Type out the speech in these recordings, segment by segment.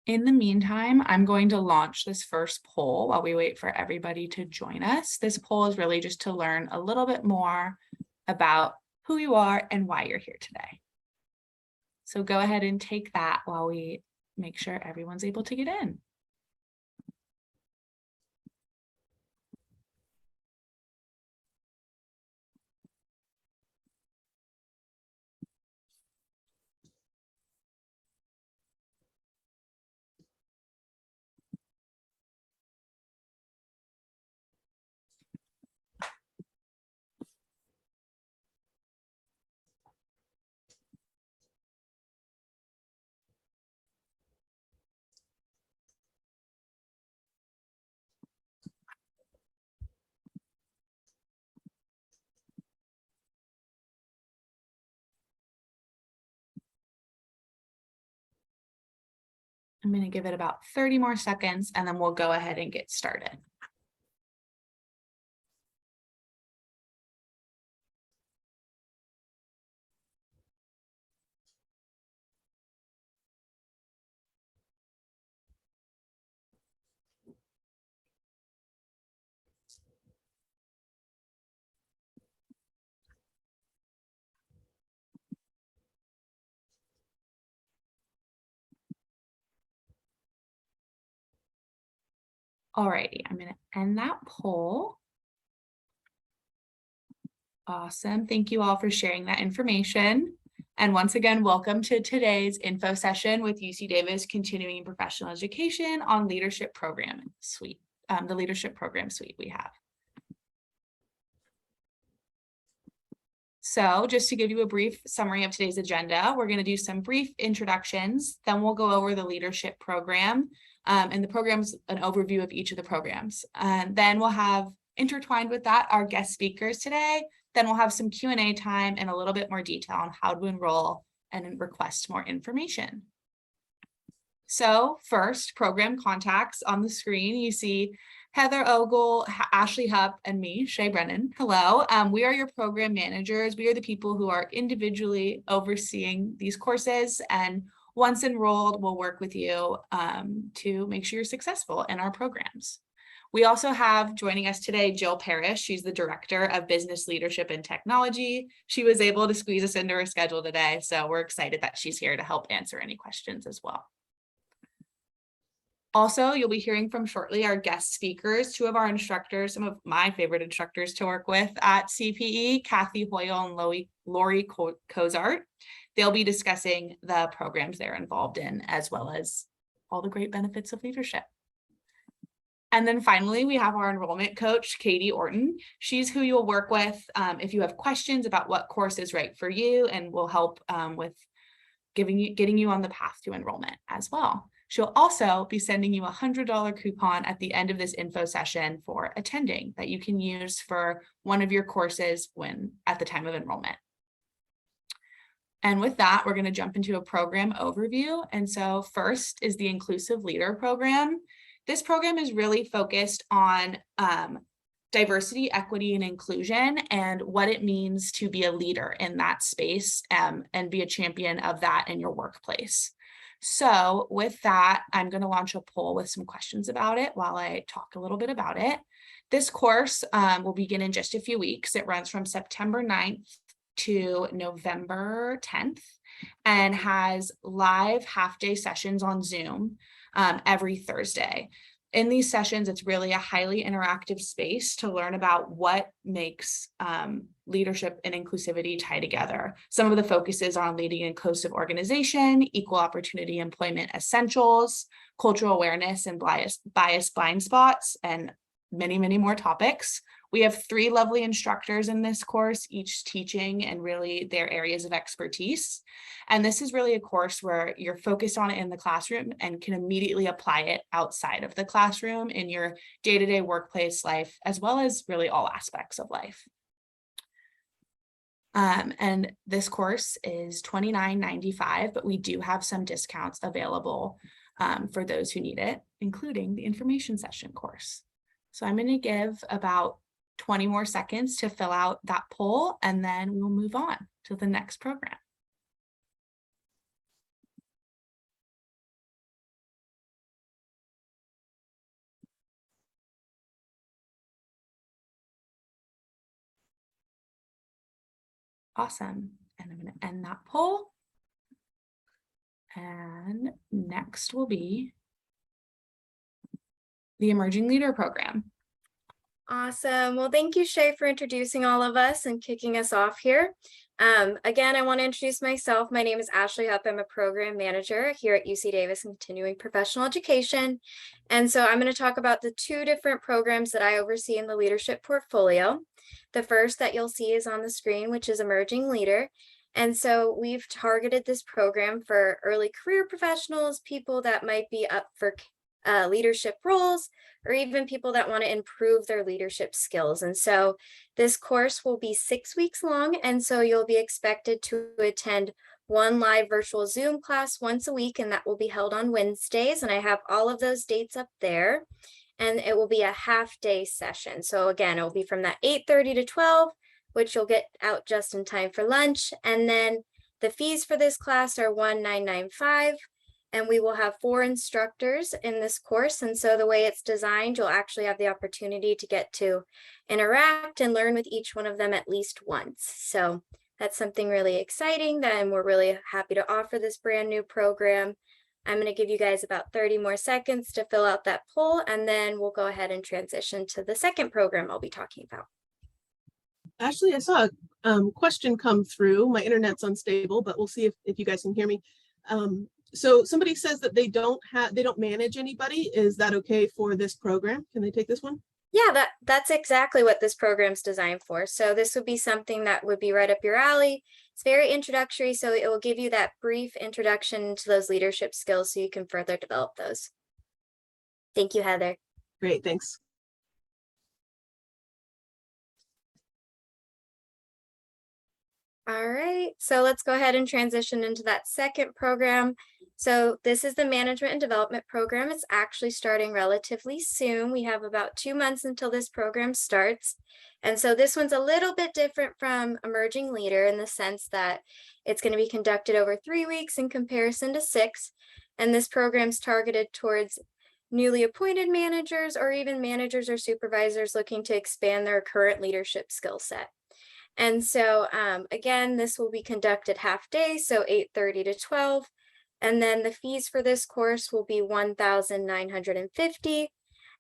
In the meantime, I'm going to launch this first poll while we wait for everybody to join us. This poll is really just to learn a little bit more about who you are and why you're here today. So go ahead and take that while we make sure everyone's able to get in. I'm going to give it about 30 more seconds and then we'll go ahead and get started. Alrighty, I'm going to end that poll. Awesome. Thank you all for sharing that information. And once again, welcome to today's info session with UC Davis Continuing Professional Education on Leadership Program Suite, the Leadership Program Suite we have. So just to give you a brief summary of today's agenda, we're going to do some brief introductions, then we'll go over the leadership program, and the program's an overview of each of the programs. And then we'll have intertwined with that our guest speakers today. Then we'll have some Q&A time and a little bit more detail on how to enroll and request more information. So first, program contacts. On the screen, you see Heather Ogle, Ashley Hupp, and me, Shay Brennan. Hello, we are your program managers. We are the people who are individually overseeing these courses, and once enrolled, we'll work with you to make sure you're successful in our programs. We also have joining us today, Jill Parrish. She's the Director of Business Leadership and Technology. She was able to squeeze us into her schedule today, so we're excited that she's here to help answer any questions as well. Also, you'll be hearing from shortly our guest speakers, two of our instructors, some of my favorite instructors to work with at CPE, Kathy Hoyle and Lori Cozart. They'll be discussing the programs they're involved in, as well as all the great benefits of leadership. And then finally, we have our enrollment coach, Katie Orton. She's who you'll work with if you have questions about what course is right for you, and will help with getting you on the path to enrollment as well. She'll also be sending you a $100 coupon at the end of this info session for attending that you can use for one of your courses at the time of enrollment. And with that, we're going to jump into a program overview. And so first is the Inclusive Leader Program. This program is really focused on diversity, equity, and inclusion, and what it means to be a leader in that space and be a champion of that in your workplace. So with that, I'm going to launch a poll with some questions about it while I talk a little bit about it. This course will begin in just a few weeks. It runs from September 9th to November 10th and has live half-day sessions on Zoom every Thursday. In these sessions, it's really a highly interactive space to learn about what makes leadership and inclusivity tie together. Some of the focuses are on leading an inclusive organization, equal opportunity employment essentials, cultural awareness and bias blind spots, and many, many more topics. We have 3 lovely instructors in this course, each teaching and really their areas of expertise. And this is really a course where you're focused on it in the classroom and can immediately apply it outside of the classroom in your day-to-day workplace life, as well as really all aspects of life. And this course is $29.95, but we do have some discounts available for those who need it, including the information session course. So I'm going to give about 20 more seconds to fill out that poll, and then we'll move on to the next program. Awesome. And I'm going to end that poll. And next will be the Emerging Leader Program. Awesome. Well, thank you, Shay, for introducing all of us and kicking us off here. Again, I want to introduce myself. My name is Ashley Hupp. I'm a program manager here at UC Davis in Continuing Professional Education. And so I'm going to talk about the two different programs that I oversee in the leadership portfolio. The first that you'll see is on the screen, which is Emerging Leader. And so we've targeted this program for early career professionals, people that might be up for leadership roles, or even people that want to improve their leadership skills. And so this course will be 6 weeks long. And so you'll be expected to attend one live virtual Zoom class once a week, and that will be held on Wednesdays. And I have all of those dates up there. And it will be a half-day session. So again, it will be from that 8:30 to 12, which you'll get out just in time for lunch. And then the fees for this class are $1,995. And we will have 4 instructors in this course. And so the way it's designed, you'll actually have the opportunity to get to interact and learn with each one of them at least once. So that's something really exciting, and we're really happy to offer this brand new program. I'm going to give you guys about 30 more seconds to fill out that poll, and then we'll go ahead and transition to the second program I'll be talking about. Ashley, I saw a question come through. My internet's unstable, but we'll see if you guys can hear me. So somebody says that they don't manage anybody. Is that okay for this program? Can they take this one? Yeah, that's exactly what this program's designed for. So this would be something that would be right up your alley. It's very introductory, so it will give you that brief introduction to those leadership skills so you can further develop those. Thank you, Heather. Great, thanks. All right, so let's go ahead and transition into that second program. So this is the Management and Development Program. It's actually starting relatively soon. We have about 2 months until this program starts. And so this one's a little bit different from Emerging Leader in the sense that it's going to be conducted over 3 weeks in comparison to 6. And this program's targeted towards newly appointed managers or even managers or supervisors looking to expand their current leadership skill set. And so again, this will be conducted half day, so 8:30 to 12. And then the fees for this course will be $1,950.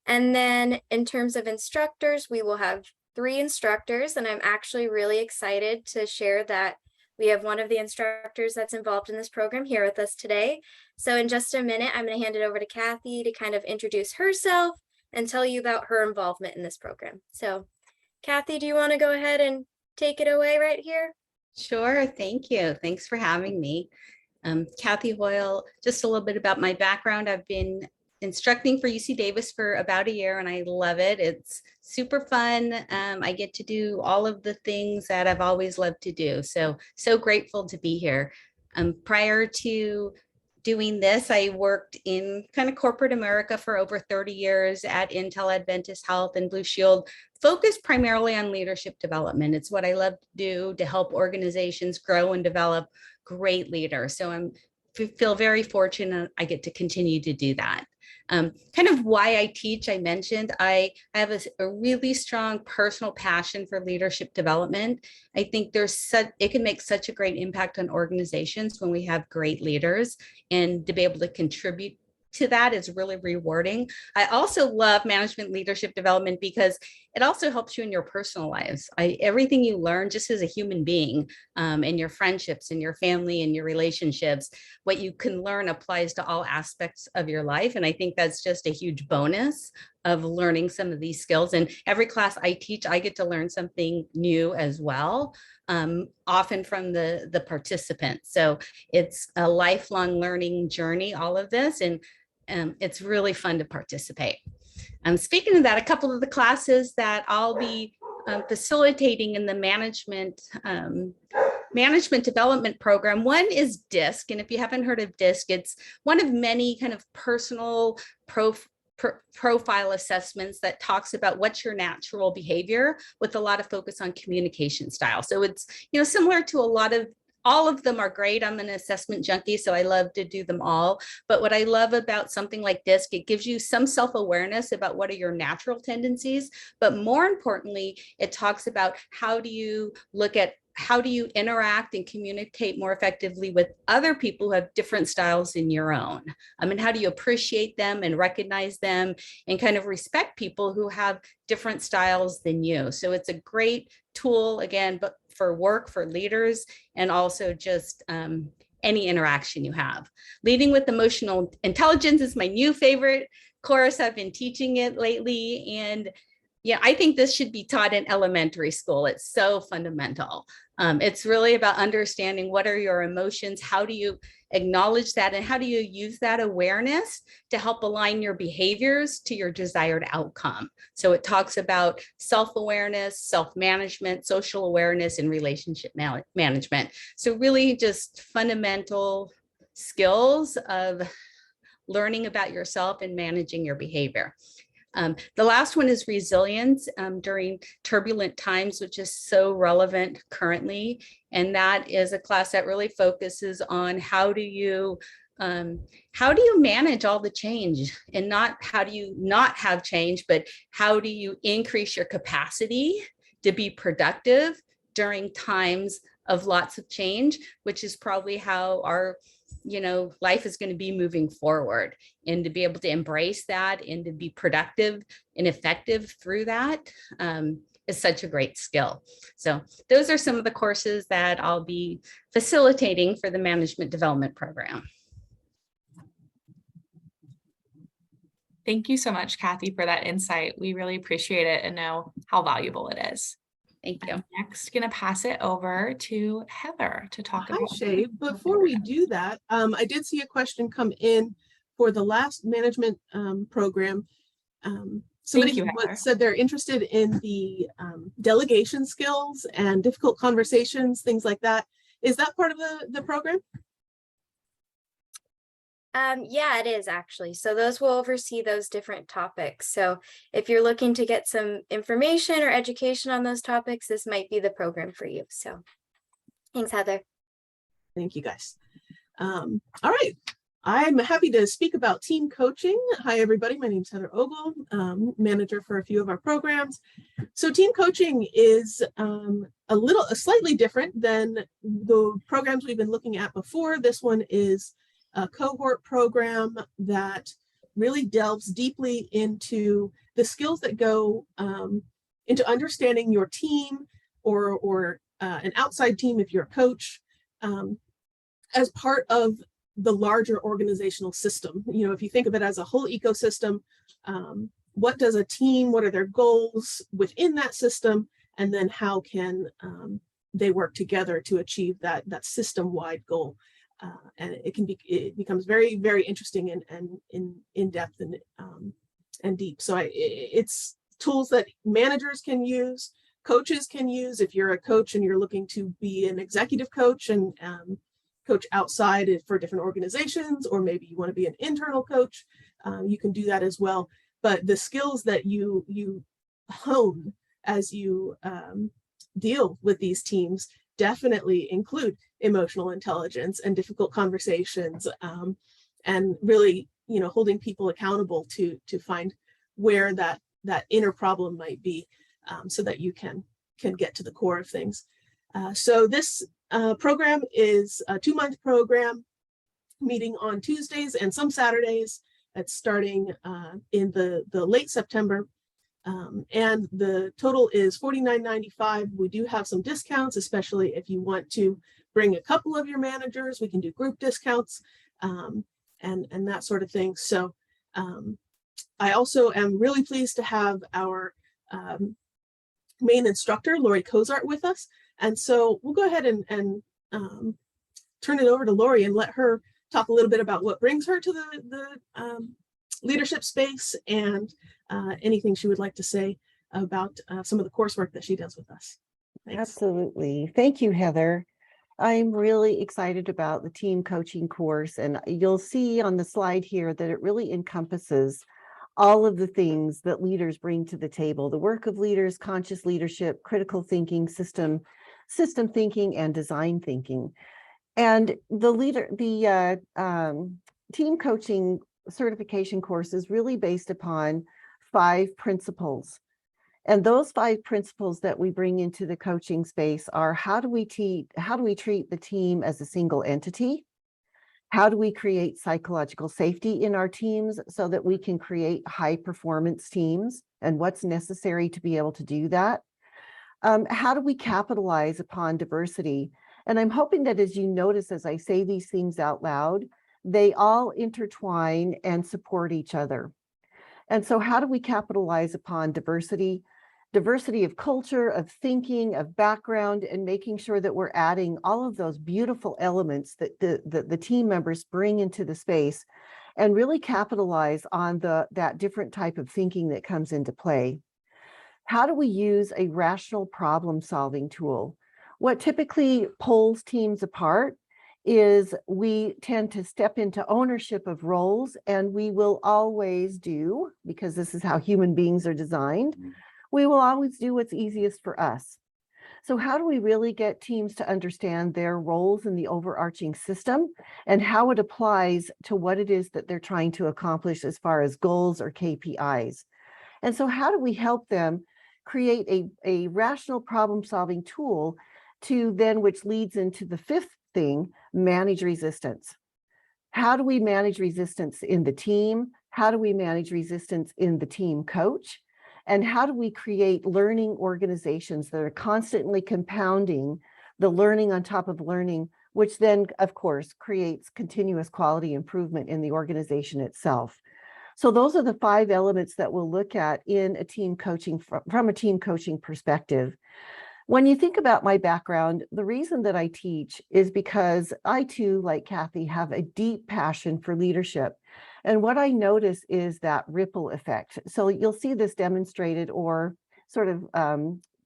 And then in terms of instructors, we will have 3 instructors. And I'm actually really excited to share that we have one of the instructors that's involved in this program here with us today. So in just a minute, I'm going to hand it over to Kathy to kind of introduce herself and tell you about her involvement in this program. So Kathy, do you want to go ahead and take it away right here? Sure, thank you. Thanks for having me. Kathy Hoyle, just a little bit about my background. I've been instructing for UC Davis for about a year and I love it. It's super fun. I get to do all of the things that I've always loved to do. So grateful to be here. Prior to doing this, I worked in kind of corporate America for over 30 years at Intel, Adventist Health, and Blue Shield, focused primarily on leadership development. It's what I love to do to help organizations grow and develop great leaders. So I feel very fortunate I get to continue to do that. Kind of why I teach, I mentioned, I have a really strong personal passion for leadership development. I think it can make such a great impact on organizations when we have great leaders, and to be able to contribute to that is really rewarding. I also love management leadership development because it also helps you in your personal lives. Everything you learn just as a human being, in your friendships, in your family, in your relationships, what you can learn applies to all aspects of your life. And I think that's just a huge bonus of learning some of these skills. And every class I teach, I get to learn something new as well, often from the participants. So it's a lifelong learning journey, all of this. And it's really fun to participate. Speaking of that, a couple of the classes that I'll be facilitating in the management development program. One is DISC. And if you haven't heard of DISC, it's one of many kind of personal profile assessments that talks about what's your natural behavior with a lot of focus on communication style. So it's, similar to a lot of all of them are great. I'm an assessment junkie, so I love to do them all. But what I love about something like DISC, it gives you some self-awareness about what are your natural tendencies, but more importantly, it talks about how do you interact and communicate more effectively with other people who have different styles than your own. I mean, how do you appreciate them and recognize them and kind of respect people who have different styles than you? So it's a great tool, again, but for work, for leaders, and also just any interaction you have. Leading with Emotional Intelligence is my new favorite course. I've been teaching it lately, and yeah, I think this should be taught in elementary school. It's so fundamental. It's really about understanding what are your emotions, how do you acknowledge that, and how do you use that awareness to help align your behaviors to your desired outcome. So it talks about self-awareness, self-management, social awareness, and relationship management. So really just fundamental skills of learning about yourself and managing your behavior. The last one is resilience during turbulent times, which is so relevant currently. And that is a class that really focuses on how do you manage all the change, and not how do you not have change, but how do you increase your capacity to be productive during times of lots of change, which is probably how our life is going to be moving forward, and to be able to embrace that and to be productive and effective through that is such a great skill. So those are some of the courses that I'll be facilitating for the management development program. Thank you so much, Kathy, for that insight. We really appreciate it and know how valuable it is. Thank you. I'm next going to pass it over to Heather to talk Hi, about. Shay. Before we do that, I did see a question come in for the last management program. Somebody said they're interested in the delegation skills and difficult conversations, things like that. Is that part of the program? Yeah, it is actually. So those will oversee those different topics. So if you're looking to get some information or education on those topics, this might be the program for you. So thanks, Heather. Thank you, guys. All right. I'm happy to speak about team coaching. Hi, everybody. My name is Heather Ogle, manager for a few of our programs. So team coaching is a slightly different than the programs we've been looking at before. This one is a cohort program that really delves deeply into the skills that go into understanding your team or an outside team if you're a coach as part of the larger organizational system. If you think of it as a whole ecosystem, what does a team, what are their goals within that system, and then how can they work together to achieve that system-wide goal? And it becomes very, very interesting and in depth and deep. So it's tools that managers can use, coaches can use. If you're a coach and you're looking to be an executive coach and coach outside for different organizations, or maybe you want to be an internal coach, you can do that as well. But the skills that you hone as you deal with these teams definitely include emotional intelligence and difficult conversations, and really, holding people accountable to find where that inner problem might be, so that you can get to the core of things. So this program is a 2-month program, meeting on Tuesdays and some Saturdays. It's starting in the late September. And the total is $49.95. We do have some discounts, especially if you want to bring a couple of your managers. We can do group discounts and that sort of thing. So I also am really pleased to have our main instructor, Lori Cozart, with us. And so we'll go ahead and turn it over to Lori and let her talk a little bit about what brings her to the leadership space and anything she would like to say about some of the coursework that she does with us. Thanks. Absolutely. Thank you, Heather. I'm really excited about the team coaching course, and you'll see on the slide here that it really encompasses all of the things that leaders bring to the table: the work of leaders, conscious leadership, critical thinking, system system thinking and design thinking. And the team coaching certification course is really based upon 5 principles. And those 5 principles that we bring into the coaching space are: how do we treat the team as a single entity? How do we create psychological safety in our teams so that we can create high performance teams, and what's necessary to be able to do that? How do we capitalize upon diversity? And I'm hoping that as you notice, as I say these things out loud, they all intertwine and support each other. And so how do we capitalize upon diversity? Diversity of culture, of thinking, of background, and making sure that we're adding all of those beautiful elements that the team members bring into the space, and really capitalize on that different type of thinking that comes into play. How do we use a rational problem-solving tool? What typically pulls teams apart is we tend to step into ownership of roles, and we will always do, because this is how human beings are designed, we will always do what's easiest for us. So how do we really get teams to understand their roles in the overarching system and how it applies to what it is that they're trying to accomplish as far as goals or KPIs? And so how do we help them create a rational problem-solving tool to then, which leads into the 5th thing, manage resistance? How do we manage resistance in the team? How do we manage resistance in the team coach? And how do we create learning organizations that are constantly compounding the learning on top of learning, which then, of course, creates continuous quality improvement in the organization itself? So those are the 5 elements that we'll look at in a team coaching from a team coaching perspective. When you think about my background, the reason that I teach is because I too, like Kathy, have a deep passion for leadership. And what I notice is that ripple effect. So you'll see this demonstrated or sort of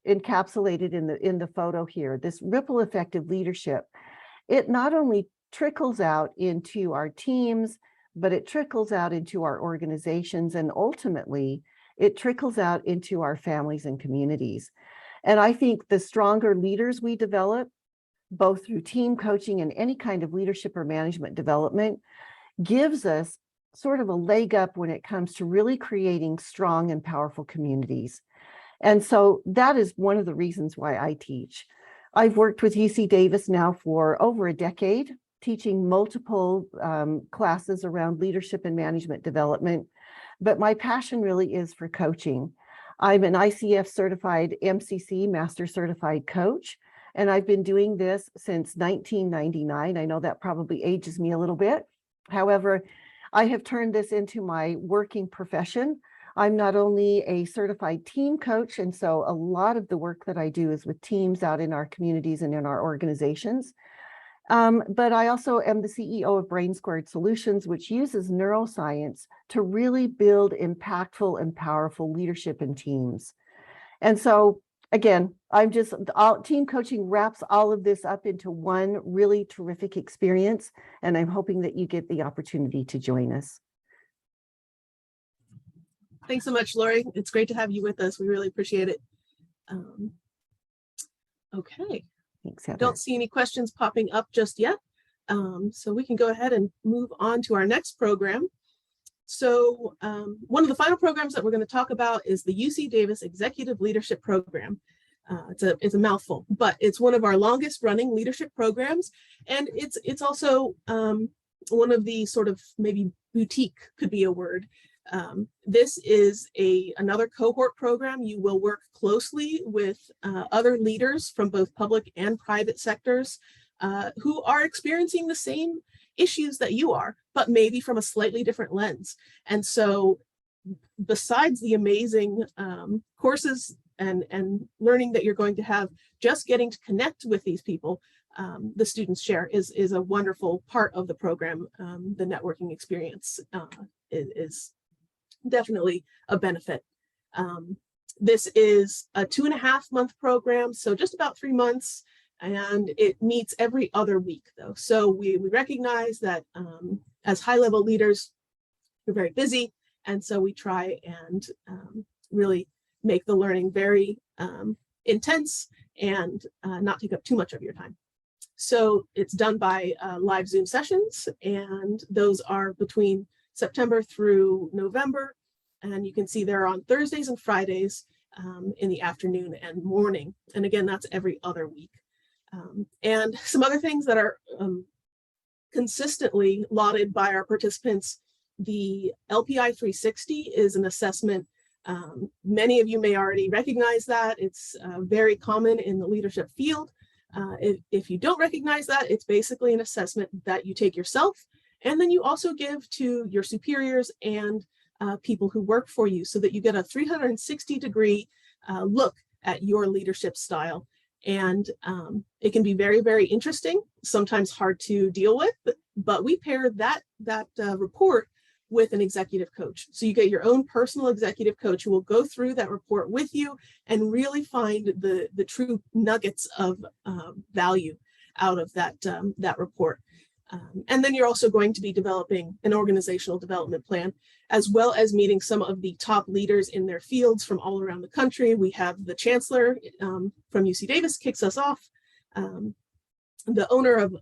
encapsulated in the photo here, this ripple effect of leadership. It not only trickles out into our teams, but it trickles out into our organizations, and ultimately it trickles out into our families and communities. And I think the stronger leaders we develop, both through team coaching and any kind of leadership or management development, gives us sort of a leg up when it comes to really creating strong and powerful communities. And so that is one of the reasons why I teach. I've worked with UC Davis now for over a decade, teaching multiple classes around leadership and management development, but my passion really is for coaching. I'm an ICF certified MCC, Master Certified Coach, and I've been doing this since 1999. I know that probably ages me a little bit. However, I have turned this into my working profession. I'm not only a certified team coach, and so a lot of the work that I do is with teams out in our communities and in our organizations. But I also am the CEO of Brain Squared Solutions, which uses neuroscience to really build impactful and powerful leadership in teams. And so, again, team coaching wraps all of this up into one really terrific experience, and I'm hoping that you get the opportunity to join us. Thanks so much, Lori. It's great to have you with us. We really appreciate it. Okay. Thanks, Heather. Don't see any questions popping up just yet. So we can go ahead and move on to our next program. So one of the final programs that we're going to talk about is the UC Davis Executive Leadership Program. It's a mouthful, but it's one of our longest running leadership programs. And it's also one of the sort of maybe boutique could be a word. This is another cohort program. You will work closely with other leaders from both public and private sectors who are experiencing the same issues that you are, but maybe from a slightly different lens. And so besides the amazing courses and learning that you're going to have, just getting to connect with these people, the students share is a wonderful part of the program. The networking experience is definitely a benefit. This is a 2.5-month program, so just about 3 months, and it meets every other week though. So we recognize that as high-level leaders, we're very busy, and so we try and really make the learning very intense and not take up too much of your time. So it's done by live Zoom sessions, and those are between September through November. And you can see they're on Thursdays and Fridays in the afternoon and morning. And again, that's every other week. And some other things that are consistently lauded by our participants, the LPI 360 is an assessment. Many of you may already recognize that. It's very common in the leadership field. If you don't recognize that, it's basically an assessment that you take yourself, and then you also give to your superiors and people who work for you, so that you get a 360-degree look at your leadership style. And it can be very, very interesting, sometimes hard to deal with, but we pair that report with an executive coach. So you get your own personal executive coach who will go through that report with you and really find the true nuggets of value out of that report. And then you're also going to be developing an organizational development plan, as well as meeting some of the top leaders in their fields from all around the country. We have the chancellor from UC Davis kicks us off. The owner of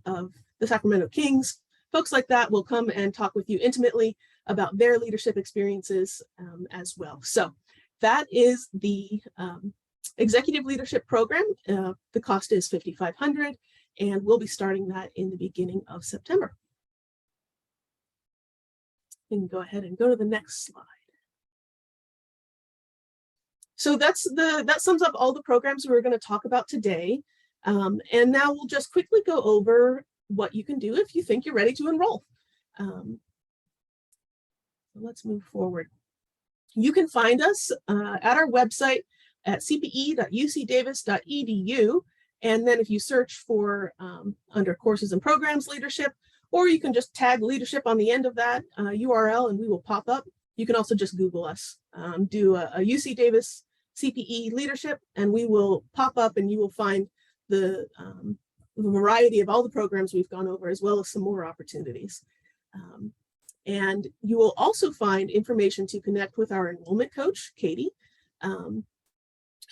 the Sacramento Kings, folks like that will come and talk with you intimately about their leadership experiences as well. So that is the executive leadership program. The cost is $5,500, and we'll be starting that in the beginning of September. You can go ahead and go to the next slide. So that sums up all the programs we're going to talk about today. And now we'll just quickly go over what you can do if you think you're ready to enroll. Let's move forward. You can find us at our website at cpe.ucdavis.edu. And then if you search for under courses and programs leadership, or you can just tag leadership on the end of that URL and we will pop up. You can also just Google us, do a UC Davis CPE leadership, and we will pop up and you will find the variety of all the programs we've gone over, as well as some more opportunities. And you will also find information to connect with our enrollment coach, Katie,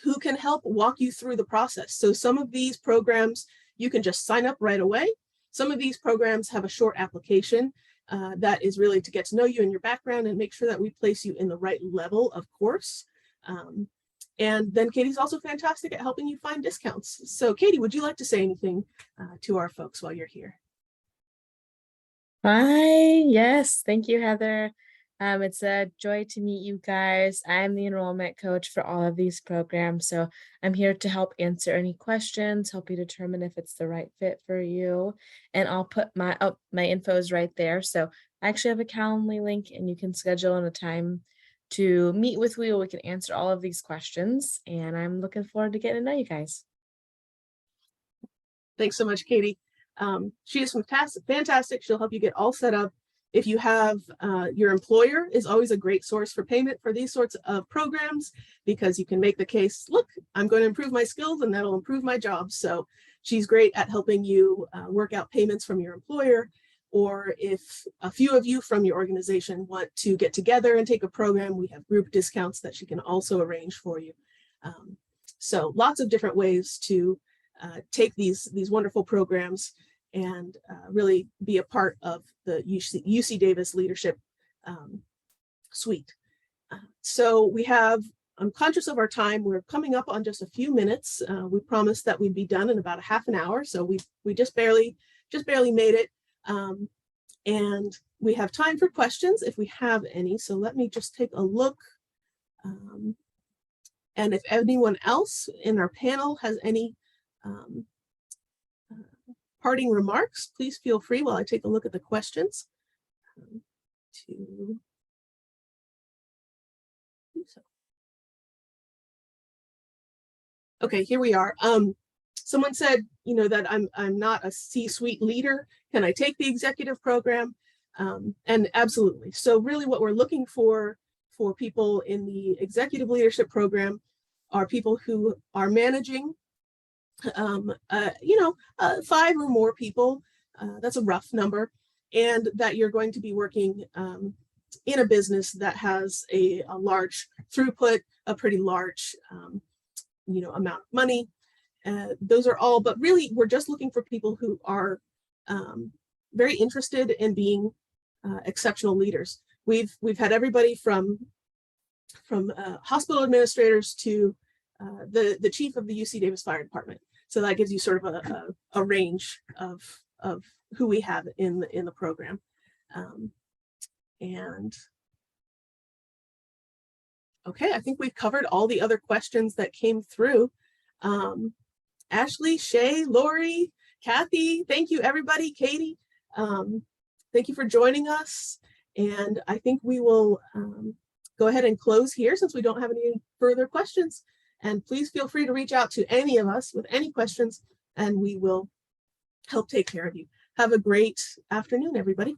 who can help walk you through the process. So some of these programs, you can just sign up right away. Some of these programs have a short application that is really to get to know you and your background and make sure that we place you in the right level of course. And then Katie's also fantastic at helping you find discounts. So Katie, would you like to say anything to our folks while you're here? Hi, yes, thank you, Heather. It's a joy to meet you guys. I'm the enrollment coach for all of these programs, so I'm here to help answer any questions, help you determine if it's the right fit for you. And I'll put my info is right there. So I actually have a Calendly link, and you can schedule in a time to meet with me, or we can answer all of these questions. And I'm looking forward to getting to know you guys. Thanks so much, Katie. She is fantastic. She'll help you get all set up. If you have your employer is always a great source for payment for these sorts of programs, because you can make the case, look, I'm going to improve my skills and that'll improve my job. So she's great at helping you work out payments from your employer. Or if a few of you from your organization want to get together and take a program, we have group discounts that she can also arrange for you. So lots of different ways to take these wonderful programs and really be a part of the UC Davis leadership suite. So we have, I'm conscious of our time. We're coming up on just a few minutes. We promised that we'd be done in about a half an hour. So we just barely made it. And we have time for questions if we have any. So let me just take a look. And if anyone else in our panel has any parting remarks, please feel free while I take a look at the questions to do so. Okay, here we are. Someone said, you know, that I'm not a C-suite leader. Can I take the executive program? And absolutely. So really what we're looking for people in the executive leadership program are people who are managing 5 or more people. That's a rough number, and that you're going to be working in a business that has a large throughput, a pretty large amount of money, those are all, but really we're just looking for people who are very interested in being exceptional leaders. We've had everybody from hospital administrators to the chief of the UC Davis Fire Department. So that gives you sort of a range of who we have in the program. And okay, I think we've covered all the other questions that came through. Ashley, Shay, Lori, Kathy, thank you everybody, Katie. Thank you for joining us. And I think we will go ahead and close here since we don't have any further questions. And please feel free to reach out to any of us with any questions and we will help take care of you. Have a great afternoon, everybody.